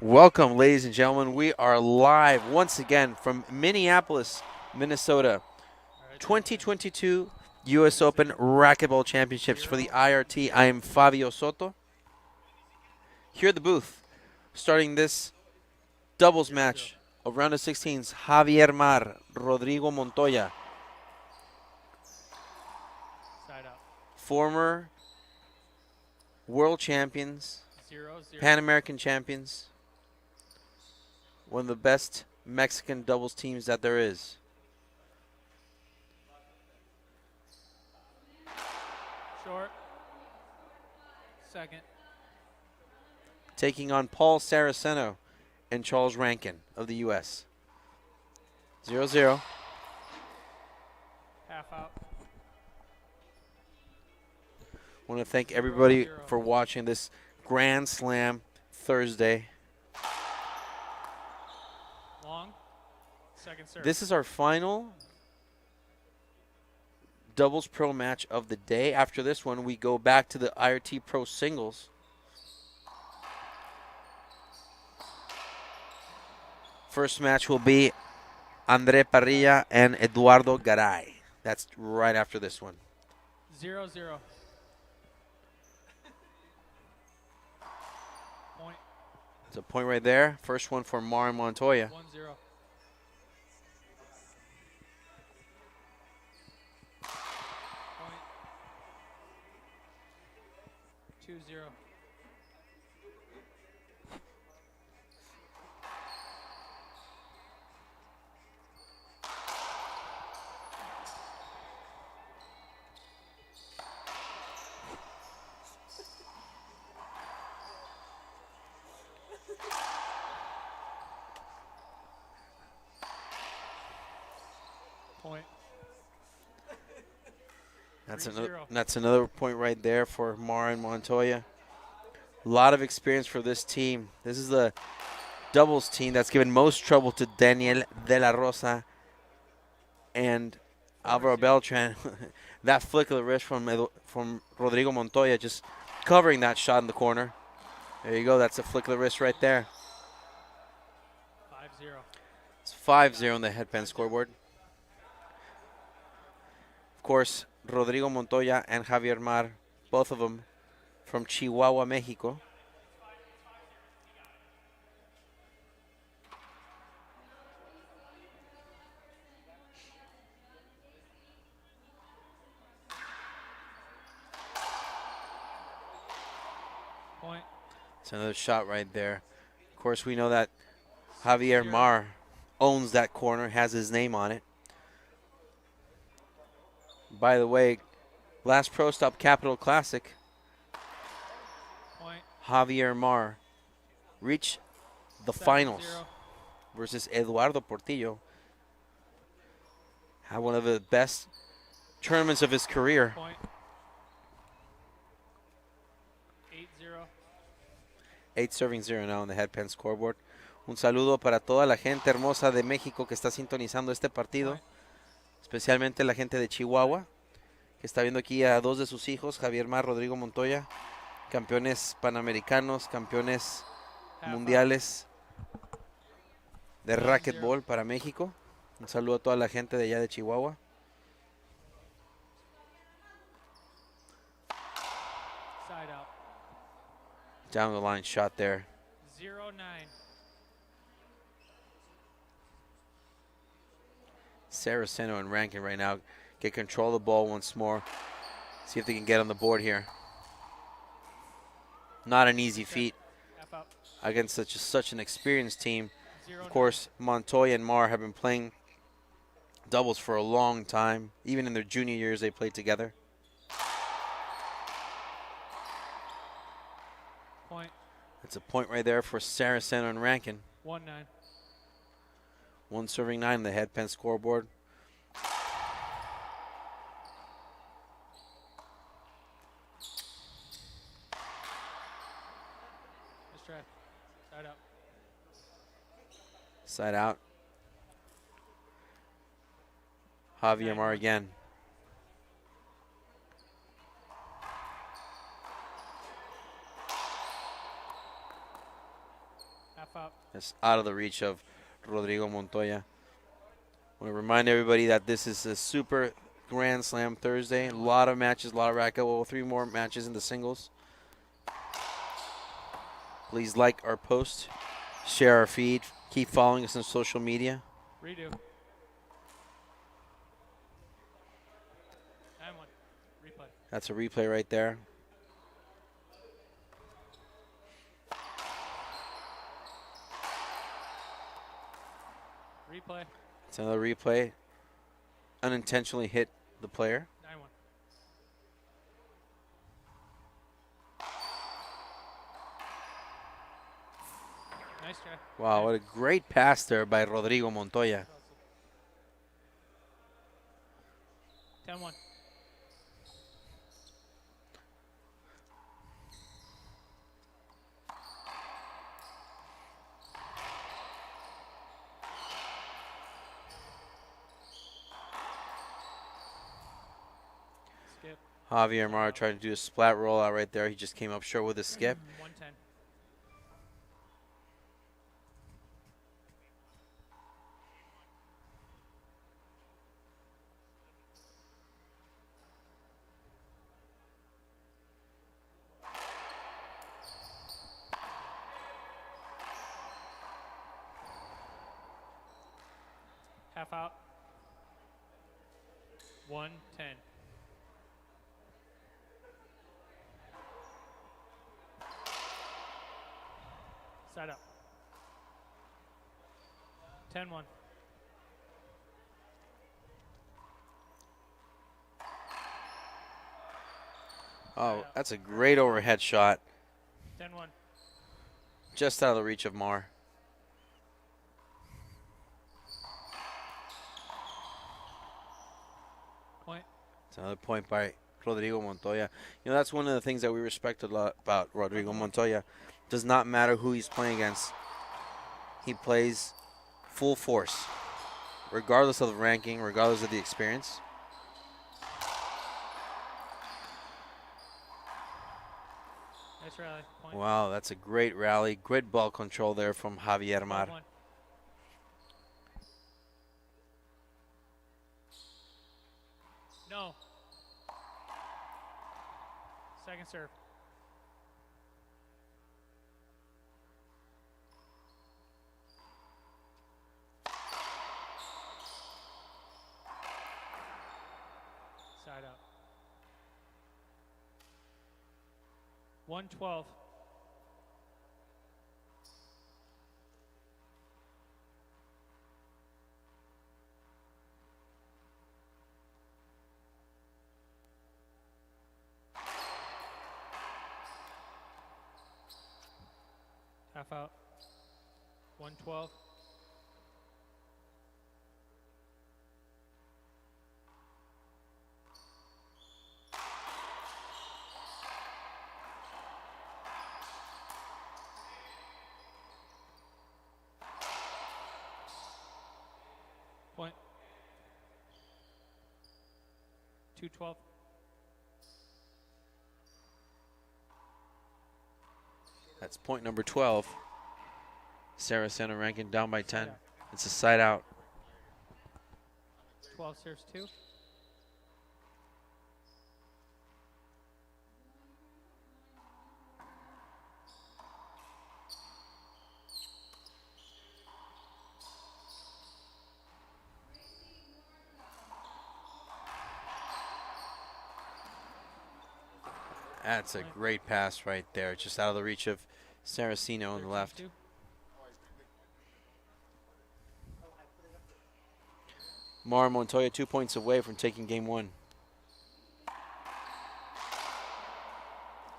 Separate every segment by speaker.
Speaker 1: Welcome, ladies and gentlemen. We are live once again from Minneapolis, Minnesota. 2022 U.S. Open Racquetball Championships for the IRT. I am Fabio Soto. Here at the booth, starting this doubles match of round of 16s, Javier Mar, Rodrigo Montoya. Former world champions, Pan American champions. One of the best Mexican doubles teams that there is.
Speaker 2: Short. Second.
Speaker 1: Taking on Montoya-Saraceno and Charles Rankin of the U.S. 0-0.
Speaker 2: Half out.
Speaker 1: I want to thank everybody for watching this Grand Slam Thursday.
Speaker 2: Long. Second serve.
Speaker 1: This is our final doubles pro match of the day. After this one, we go back to the IRT Pro Singles. First match will be Andre Parrilla and Eduardo Garay. That's right after this one.
Speaker 2: 0-0. Point.
Speaker 1: It's a point right there. First one for Mar and Montoya.
Speaker 2: 1-0. Point. 2-0. Point.
Speaker 1: That's another point right there for Mar and Montoya. A lot of experience for this team. This is the doubles team that's given most trouble to Daniel De La Rosa and Alvaro Beltran. That flick of the wrist from Rodrigo Montoya, just covering that shot in the corner. There you go. That's a flick of the wrist right there.
Speaker 2: 5-0.
Speaker 1: It's 5-0 on the headpan scoreboard. Of course, Rodrigo Montoya and Javier Mar, both of them from Chihuahua, Mexico.
Speaker 2: Point.
Speaker 1: It's another shot right there. Of course, we know that Javier Mar owns that corner, has his name on it. By the way, last Pro Stop Capital Classic,
Speaker 2: Point.
Speaker 1: Javier Mar reached the
Speaker 2: 7-0.
Speaker 1: finals versus Eduardo Portillo. Had one of the best tournaments of his career.
Speaker 2: Point. 8-0.
Speaker 1: 8 serving 0 now on the headpan scoreboard. Un saludo para toda la gente hermosa de México que está sintonizando este partido. Especialmente la gente de Chihuahua, que está viendo aquí a dos de sus hijos, Javier Mar, Rodrigo Montoya, campeones panamericanos, campeones mundiales de racquetball para México. Un saludo a toda la gente de allá de Chihuahua.
Speaker 2: Side out.
Speaker 1: Down the line shot there.
Speaker 2: 0-9.
Speaker 1: Saraceno and Rankin right now get control of the ball once more. See if they can get on the board here. Not an easy feat against such an experienced team. Of course, Montoya and Mar have been playing doubles for a long time. Even in their junior years, they played together.
Speaker 2: Point.
Speaker 1: That's a point right there for Saraceno and Rankin.
Speaker 2: 1-9.
Speaker 1: 1 serving 9 on the headpan scoreboard.
Speaker 2: Let's try. Side out.
Speaker 1: Side out. Javier Mar again.
Speaker 2: Half out.
Speaker 1: It's out of the reach of Rodrigo Montoya. I want to remind everybody that this is a super Grand Slam Thursday. A lot of matches, a lot of racquetball. 3 more matches in the singles. Please like our post, share our feed, keep following us on social media.
Speaker 2: Redo. 9-1. Replay.
Speaker 1: That's a replay right there.
Speaker 2: Replay.
Speaker 1: It's another replay. Unintentionally hit the player.
Speaker 2: 9-1. Nice try.
Speaker 1: Wow, what a great pass there by Rodrigo Montoya.
Speaker 2: 10-1. Skip.
Speaker 1: Javier Mar tried to do a splat rollout right there. He just came up short with a skip.
Speaker 2: 110. Half out. 110. Side up. 10-1.
Speaker 1: Oh, that's a great overhead shot.
Speaker 2: 10-1.
Speaker 1: Just out of the reach of Mar.
Speaker 2: Point.
Speaker 1: It's another point by Rodrigo Montoya. You know, that's one of the things that we respect a lot about Rodrigo Montoya. Does not matter who he's playing against. He plays full force, regardless of the ranking, regardless of the experience.
Speaker 2: Nice rally. Point.
Speaker 1: Wow, that's a great rally. Great ball control there from Javier Mar.
Speaker 2: 12-1. No. Second serve. Side out. 112. Half out. 112. Point. 212.
Speaker 1: That's point number 12. Saraceno Rankin down by 10. It's a side out.
Speaker 2: 12 serves 2.
Speaker 1: That's a great pass right there. Just out of the reach of Saraceno on the left.
Speaker 2: 13-2.
Speaker 1: Mar Montoya 2 points away from taking game 1.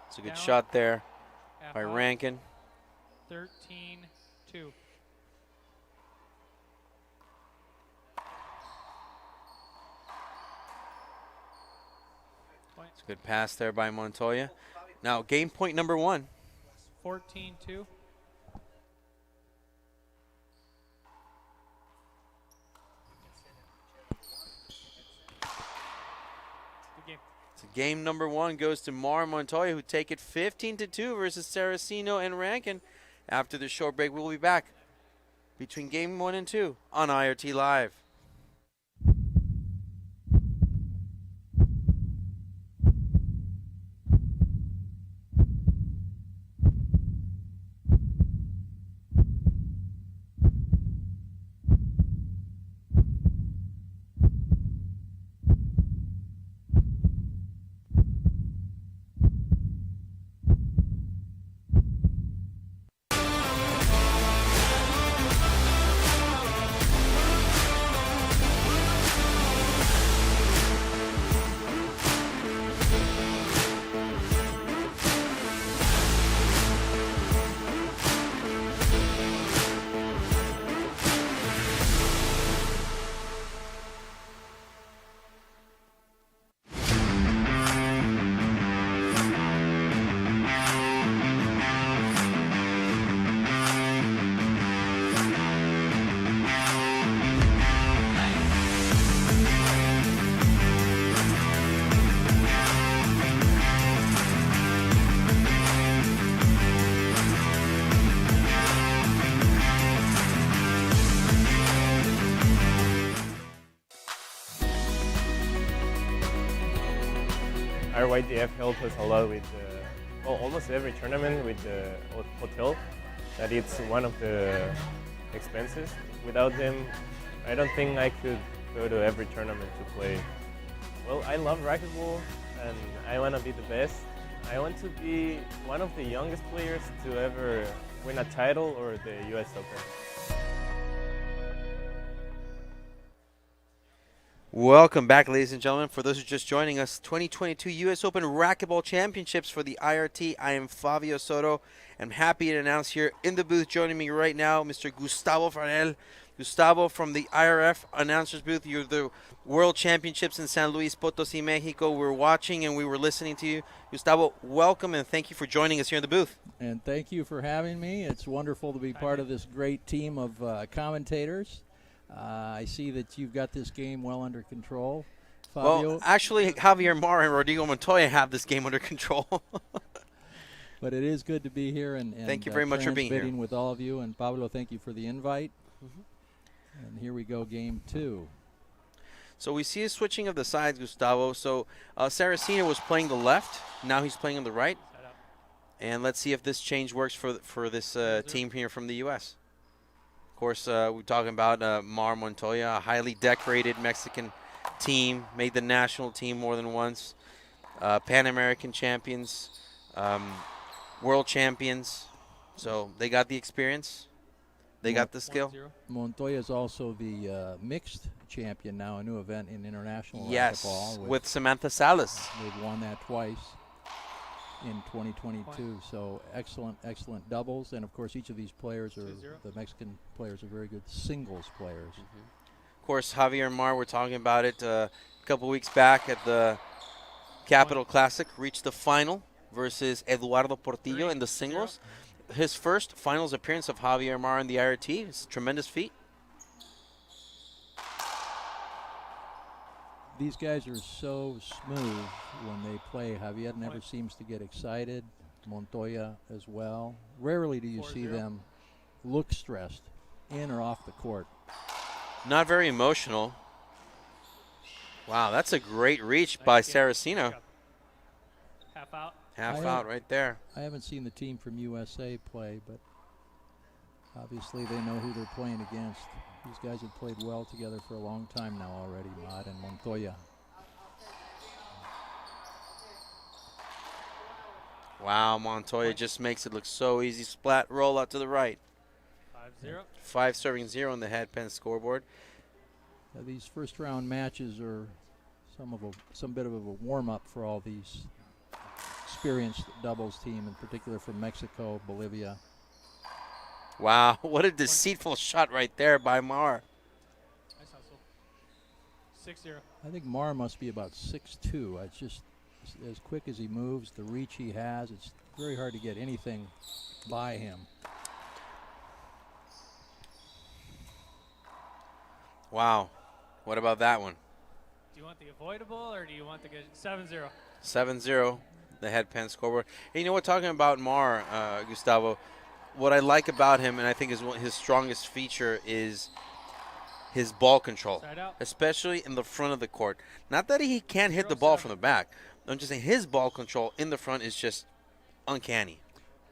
Speaker 1: It's a good
Speaker 2: Down.
Speaker 1: shot there
Speaker 2: Half
Speaker 1: by
Speaker 2: out.
Speaker 1: Rankin.
Speaker 2: 13-2. Point.
Speaker 1: It's a good pass there by Montoya. Now game point number 1.
Speaker 2: 14-2. Good game.
Speaker 1: So game number 1 goes to Mar Montoya, who take it 15-2 versus Saraceno and Rankin. After this short break, we'll be back between Game 1 and 2 on IRT Live.
Speaker 3: Our YDF helped us a lot with almost every tournament with the hotel. That it's one of the expenses. Without them, I don't think I could go to every tournament to play. Well, I love racquetball and I want to be the best. I want to be one of the youngest players to ever win a title or the US Open.
Speaker 1: Welcome back, ladies and gentlemen. For those who are just joining us, 2022 U.S. Open Racquetball Championships for the IRT. I am Fabio Soto. I'm happy to announce here in the booth, joining me right now, Mr. Gustavo Farrell. Gustavo from the IRF announcers booth. You're the World Championships in San Luis Potosí, Mexico. We're watching and we were listening to you. Gustavo, welcome and thank you for joining us here in the booth.
Speaker 4: And thank you for having me. It's wonderful to be part of this great team of commentators. I see that you've got this game well under control, Fabio.
Speaker 1: Well, actually, Javier Mar and Rodrigo Montoya have this game under control.
Speaker 4: But it is good to be here and
Speaker 1: thank you very much for being here.
Speaker 4: Transmitting with all of you. And Pablo, thank you for the invite. And here we go, game 2.
Speaker 1: So we see a switching of the sides, Gustavo. So Saraceno was playing the left. Now he's playing on the right. And let's see if this change works for this team here from the U.S. Of course, we're talking about Mar Montoya, a highly decorated Mexican team, made the national team more than once, Pan American champions, world champions. So they got the experience, they got the skill.
Speaker 4: Montoya is also the mixed champion now, a new event in international
Speaker 1: Yes,
Speaker 4: racquetball.
Speaker 1: with Samantha Salas.
Speaker 4: They've won that twice in 2022. So excellent doubles. And, of course, each of these players, the Mexican players, are very good singles players.
Speaker 1: Of course, Javier and Mar, we're talking about it a couple weeks back at the Capital Classic, reached the final versus Eduardo Portillo in the singles. His first finals appearance of Javier Mar in the IRT. It's a tremendous feat.
Speaker 4: These guys are so smooth when they play. Javier never seems to get excited. Montoya as well. Rarely do you see them look stressed in or off the court.
Speaker 1: Not very emotional. Wow, that's a great reach by Saraceno.
Speaker 2: Half out.
Speaker 1: Half out right there.
Speaker 4: I haven't seen the team from USA play, but obviously they know who they're playing against. These guys have played well together for a long time now already, Mad and Montoya.
Speaker 1: Wow, Montoya just makes it look so easy. Splat, roll out to the right.
Speaker 2: 5-0.
Speaker 1: 5 serving 0 on the headpen scoreboard.
Speaker 4: These first round matches are some bit of a warm-up for all these experienced doubles team, in particular from Mexico, Bolivia.
Speaker 1: Wow, what a deceitful shot right there by Mar.
Speaker 2: Nice hustle. 6-0.
Speaker 4: I think Mar must be about 6'2". It's just as quick as he moves, the reach he has, it's very hard to get anything by him.
Speaker 1: Wow, what about that one?
Speaker 2: Do you want the avoidable or do you want the good 7-0?
Speaker 1: 7-0, the headpen scoreboard. Hey, you know what, talking about Mar, Gustavo, what I like about him, and I think is his strongest feature, is his ball control,
Speaker 2: Side out.
Speaker 1: especially in the front of the court. Not that he can't hit the ball from the back. I'm just saying his ball control in the front is just uncanny.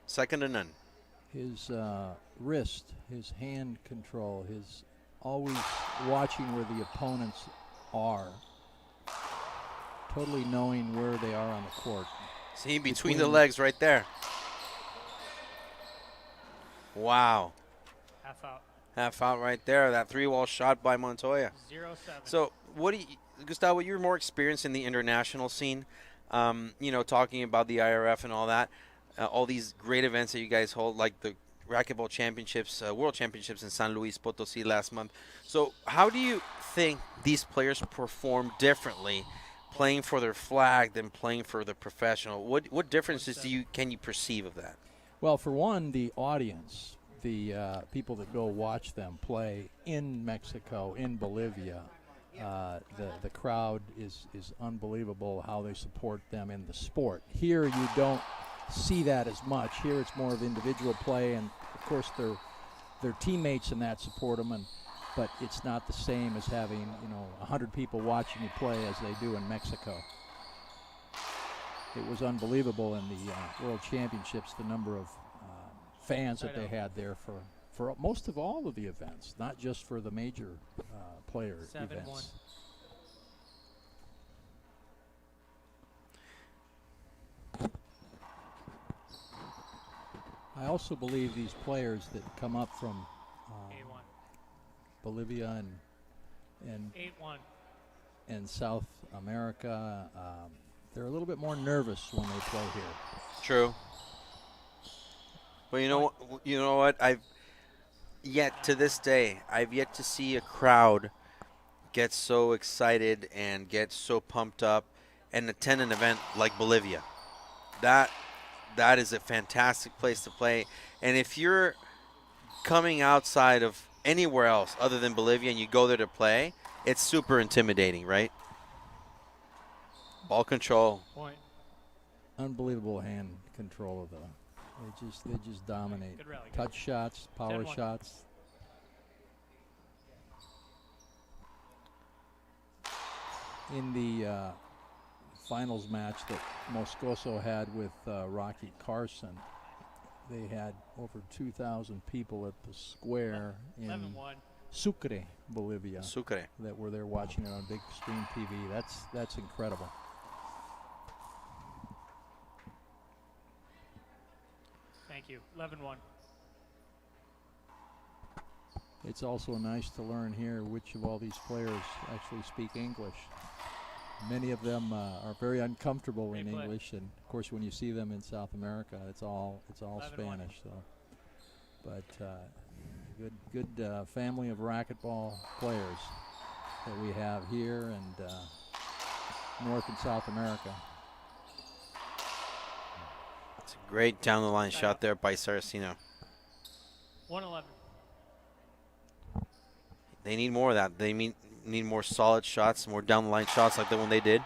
Speaker 1: Second to none.
Speaker 4: His wrist, his hand control, his always watching where the opponents are, totally knowing where they are on the court.
Speaker 1: See, between the legs right there. Wow.
Speaker 2: Half out.
Speaker 1: Half out right there. That 3-wall shot by Montoya.
Speaker 2: 0-7.
Speaker 1: So, what do you, Gustavo, you're more experienced in the international scene, talking about the IRF and all that, all these great events that you guys hold, like the Racquetball Championships, World Championships in San Luis Potosí last month. So, how do you think these players perform differently playing for their flag than playing for the professional? What differences can you perceive of that?
Speaker 4: Well, for one, the audience, the people that go watch them play in Mexico, in Bolivia, the crowd is unbelievable how they support them in the sport. Here you don't see that as much. Here it's more of individual play, and of course their teammates and that support them, but it's not the same as having 100 people watching you play as they do in Mexico. It was unbelievable in the World Championships, the number of fans that they had there for most of all of the events, not just for the major player
Speaker 2: 7-1.
Speaker 4: events. I also believe these players that come up from
Speaker 2: 8-1.
Speaker 4: Bolivia and
Speaker 2: 8-1.
Speaker 4: and South America, they're a little bit more nervous when they play here.
Speaker 1: True. Well, you know what? To this day, I've yet to see a crowd get so excited and get so pumped up and attend an event like Bolivia. That is a fantastic place to play. And if you're coming outside of anywhere else other than Bolivia and you go there to play, it's super intimidating, right? Ball control.
Speaker 2: Point.
Speaker 4: Unbelievable hand control of they just dominate.
Speaker 2: Good rally.
Speaker 4: Touch shots, power
Speaker 2: 10-1.
Speaker 4: shots. In the finals match that Moscoso had with Rocky Carson, they had over 2,000 people at the square in
Speaker 2: 11-1.
Speaker 4: Sucre, Bolivia,
Speaker 1: Sucre.
Speaker 4: that were there watching it on big screen TV. That's incredible.
Speaker 2: Thank you. 11-1.
Speaker 4: It's also nice to learn here which of all these players actually speak English. Many of them are very uncomfortable in
Speaker 2: Replay.
Speaker 4: English, and of course, when you see them in South America, it's all
Speaker 2: 11-1.
Speaker 4: Spanish. So, but good family of racquetball players that we have here and North and South America.
Speaker 1: It's a great down the line shot there by Saraceno.
Speaker 2: 1-11.
Speaker 1: They need more of that. They need more solid shots, more down the line shots like the one they did.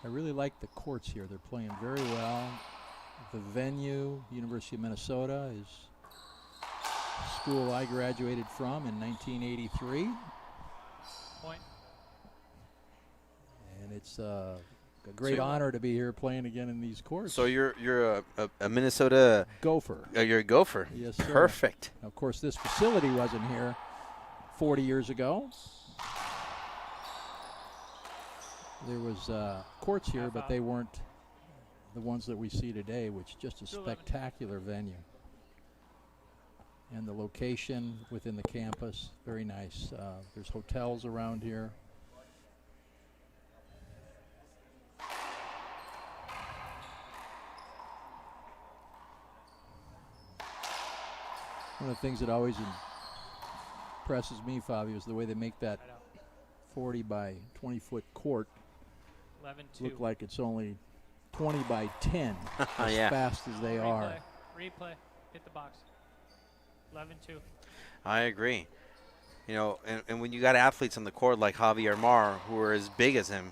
Speaker 4: I really like the courts here. They're playing very well. The venue, University of Minnesota, is a school I graduated from in 1983.
Speaker 2: Point.
Speaker 4: And it's a great honor to be here playing again in these courts.
Speaker 1: So you're a Minnesota
Speaker 4: Gopher.
Speaker 1: You're a Gopher.
Speaker 4: Yes, sir.
Speaker 1: Perfect.
Speaker 4: Of course, this facility wasn't here 40 years ago. There was courts here, but they weren't the ones that we see today, which is just a spectacular venue. And the location within the campus, very nice. There's hotels around here. One of the things that always impresses me, Fabio, is the way they make that 40 by 20 foot court
Speaker 2: 11-2.
Speaker 4: look like it's only 20 by 10 as
Speaker 1: Yeah.
Speaker 4: fast as they are.
Speaker 2: Replay. Hit the box. 11-2.
Speaker 1: I agree. And when you got athletes on the court like Javier Mar, who are as big as him,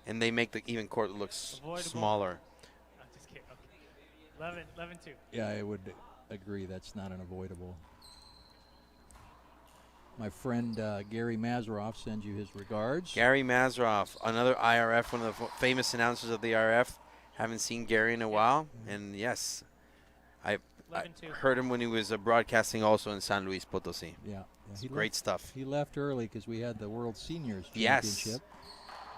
Speaker 1: and they make the even court look
Speaker 2: Avoidable.
Speaker 1: smaller.
Speaker 2: I'm just kidding. Okay. 11-2.
Speaker 4: Yeah, I would agree. That's not unavoidable. My friend Gary Mazeroff sends you his regards.
Speaker 1: Gary Mazeroff, another IRF, one of the famous announcers of the IRF. Haven't seen Gary in a while. And yes, I
Speaker 2: 11-2.
Speaker 1: heard him when he was broadcasting also in San Luis Potosí.
Speaker 4: Yeah.
Speaker 1: It's great stuff.
Speaker 4: He left early because we had the World Seniors
Speaker 1: Yes.
Speaker 4: Championship.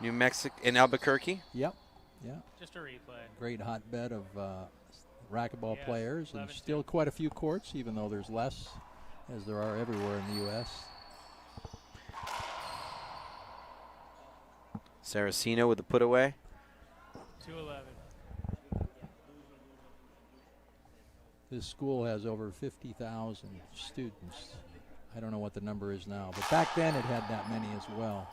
Speaker 1: New Mexico in Albuquerque.
Speaker 4: Yep. Yeah.
Speaker 2: Just a replay.
Speaker 4: Great hotbed of racquetball
Speaker 2: Yes,
Speaker 4: players, and
Speaker 2: 11-2.
Speaker 4: still quite a few courts, even though there's less, as there are everywhere in the U.S.
Speaker 1: Saraceno with the put away.
Speaker 2: 2-11.
Speaker 4: This school has over 50,000 students. I don't know what the number is now, but back then it had that many as well.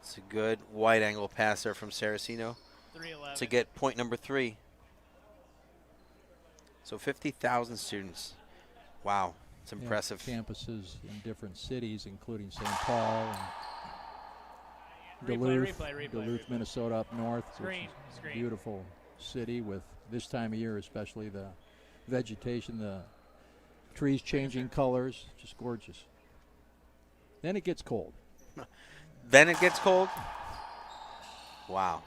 Speaker 1: It's a good wide angle pass there from Saraceno
Speaker 2: 3-11.
Speaker 1: to get point number 3. So 50,000 students. Wow, it's impressive.
Speaker 4: Yeah, campuses in different cities, including St. Paul and Duluth,
Speaker 2: Replay.
Speaker 4: Minnesota up north.
Speaker 2: Screen.
Speaker 4: Which is a beautiful city with this time of year, especially the vegetation, the trees changing colors, just gorgeous. Then it gets cold.
Speaker 1: Then it gets cold. Wow.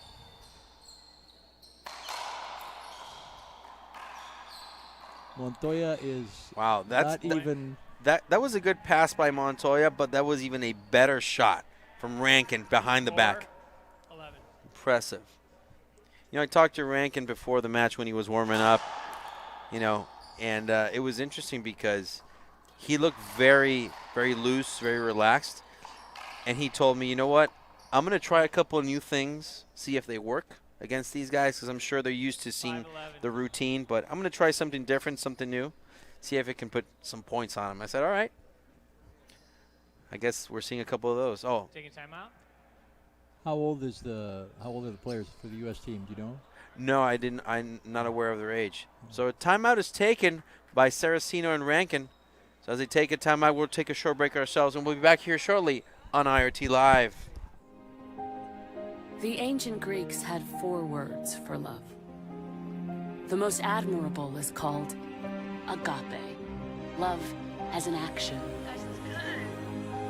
Speaker 4: Montoya is
Speaker 1: that was a good pass by Montoya, but that was even a better shot from Rankin behind the back.
Speaker 2: 11.
Speaker 1: Impressive. You know, I talked to Rankin before the match when he was warming up, you know, and it was interesting because he looked very, very loose, very relaxed. And he told me, you know what, I'm going to try a couple of new things, see if they work against these guys, because I'm sure they're used to seeing
Speaker 2: 5-11.
Speaker 1: the routine. But I'm going to try something different, something new, see if it can put some points on them. I said, all right. I guess we're seeing a couple of those. Oh,
Speaker 2: Taking timeout.
Speaker 4: How old are the players for the U.S. team? Do you know?
Speaker 1: no, I didn't. I'm not aware of their age. So a timeout is taken by Saraceno and Rankin. So as they take a timeout, we'll take a short break ourselves, and we'll be back here shortly on IRT Live.
Speaker 5: The ancient Greeks had 4 words for love. The most admirable is called agape, love as an action.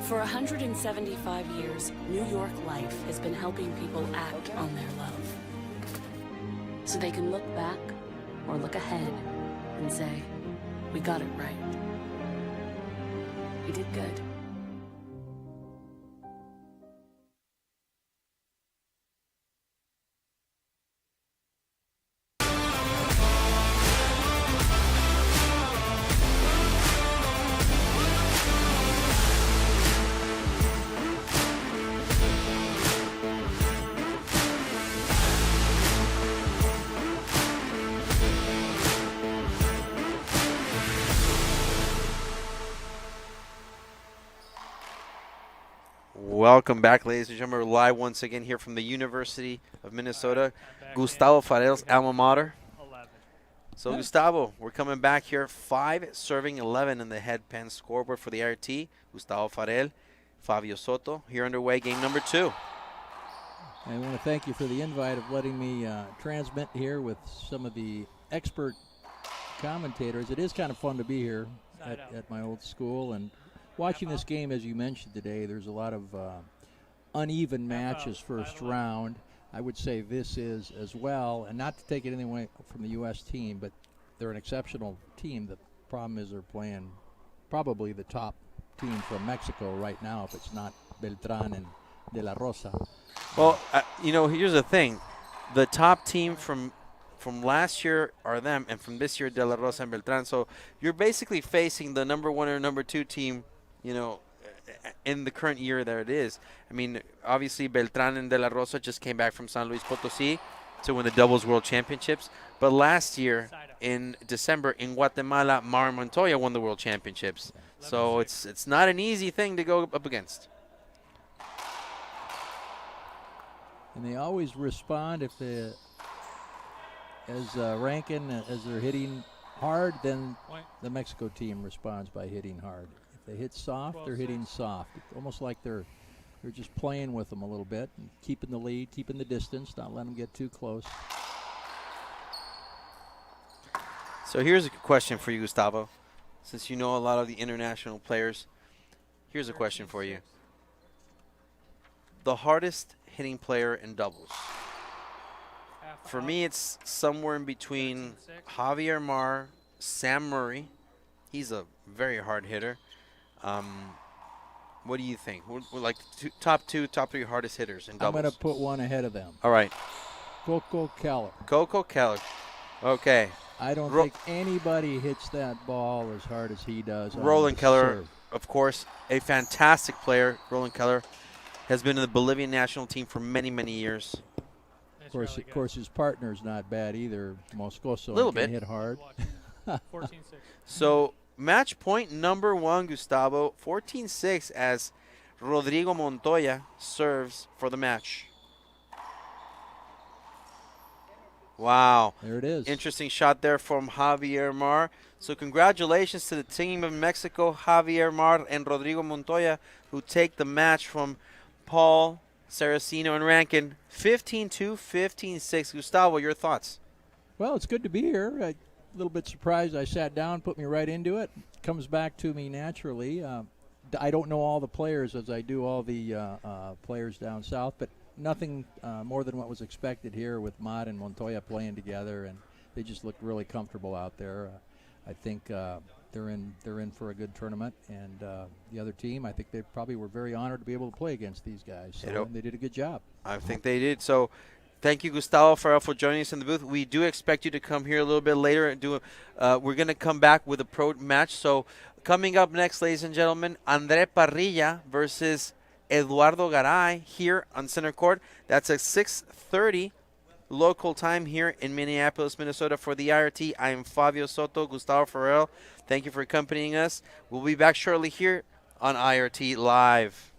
Speaker 5: For 175 years, New York Life has been helping people act on their love. So they can look back or look ahead and say, we got it right. We did good.
Speaker 1: Welcome back, ladies and gentlemen. We're live once again here from the University of Minnesota, Gustavo Farel's alma mater.
Speaker 2: 11.
Speaker 1: So, Gustavo, we're coming back here. 5 serving 11 in the head pen scoreboard for the RT. Gustavo Farel, Fabio Soto. Here underway, game number 2.
Speaker 4: I want to thank you for the invite of letting me transmit here with some of the expert commentators. It is kind of fun to be here at my old school and watching this game. As you mentioned today, there's a lot of uneven matches first round. I would say this is as well, and not to take it anyway from the U.S. team, but they're an exceptional team. The problem is they're playing probably the top team from Mexico right now, if it's not Beltran and De La Rosa.
Speaker 1: Well, you know, here's the thing. The top team from last year are them, and from this year, De La Rosa and Beltran. So you're basically facing the number 1 or number 2 team, you know, in the current year there it is. I mean, obviously Beltran and De La Rosa just came back from San Luis Potosí to win the doubles world championships. But last year in December in Guatemala, Mar and Montoya won the world championships. So it's not an easy thing to go up against.
Speaker 4: And they always respond if they, as Rankin, as they're hitting hard, then the Mexico team responds by hitting hard. If they hit soft, they're hitting soft. It's almost like they're They're just playing with them a little bit, and keeping the lead, keeping the distance, not letting them get too close.
Speaker 1: So here's a question for you, Gustavo. Since you know a lot of the international players, here's a question for you. The hardest hitting player in doubles. For me, it's somewhere in between
Speaker 2: 13-6.
Speaker 1: Javier Mar, Sam Murray. He's a very hard hitter. What do you think? We're like top three hardest hitters in doubles.
Speaker 4: I'm going to put one ahead of them.
Speaker 1: All right.
Speaker 4: Coco Keller.
Speaker 1: Coco Keller. Okay.
Speaker 4: I don't think anybody hits that ball as hard as he does. on
Speaker 1: Roland
Speaker 4: the
Speaker 1: Keller,
Speaker 4: serve.
Speaker 1: of course, a fantastic player. Roland Keller has been in the Bolivian national team for many, many years.
Speaker 4: Of course, his partner's not bad either. Moscoso
Speaker 1: Little
Speaker 4: can
Speaker 1: bit.
Speaker 4: hit hard.
Speaker 2: 14-6.
Speaker 1: So match point number 1, Gustavo, 14-6 as Rodrigo Montoya serves for the match. Wow.
Speaker 4: There it is.
Speaker 1: Interesting shot there from Javier Mar. So congratulations to the team of Mexico, Javier Mar and Rodrigo Montoya, who take the match from Paul, Saraceno, and Rankin. 15-2, 15-6. Gustavo, your thoughts?
Speaker 4: Well, it's good to be here. A little bit surprised. I sat down, put me right into it. Comes back to me naturally. I don't know all the players as I do all the players down south, but nothing more than what was expected here with Mott and Montoya playing together, and they just look really comfortable out there. I think they're in for a good tournament, and the other team, I think they probably were very honored to be able to play against these guys. So, and they did a good job.
Speaker 1: I think they did. So thank you, Gustavo Farrell, for joining us in the booth. We do expect you to come here a little bit later and do we're going to come back with a pro match. So coming up next, ladies and gentlemen, André Parrilla versus Eduardo Garay here on center court. That's at 6:30 local time here in Minneapolis, Minnesota. For the IRT, I am Fabio Soto, Gustavo Farrell. Thank you for accompanying us. We'll be back shortly here on IRT Live.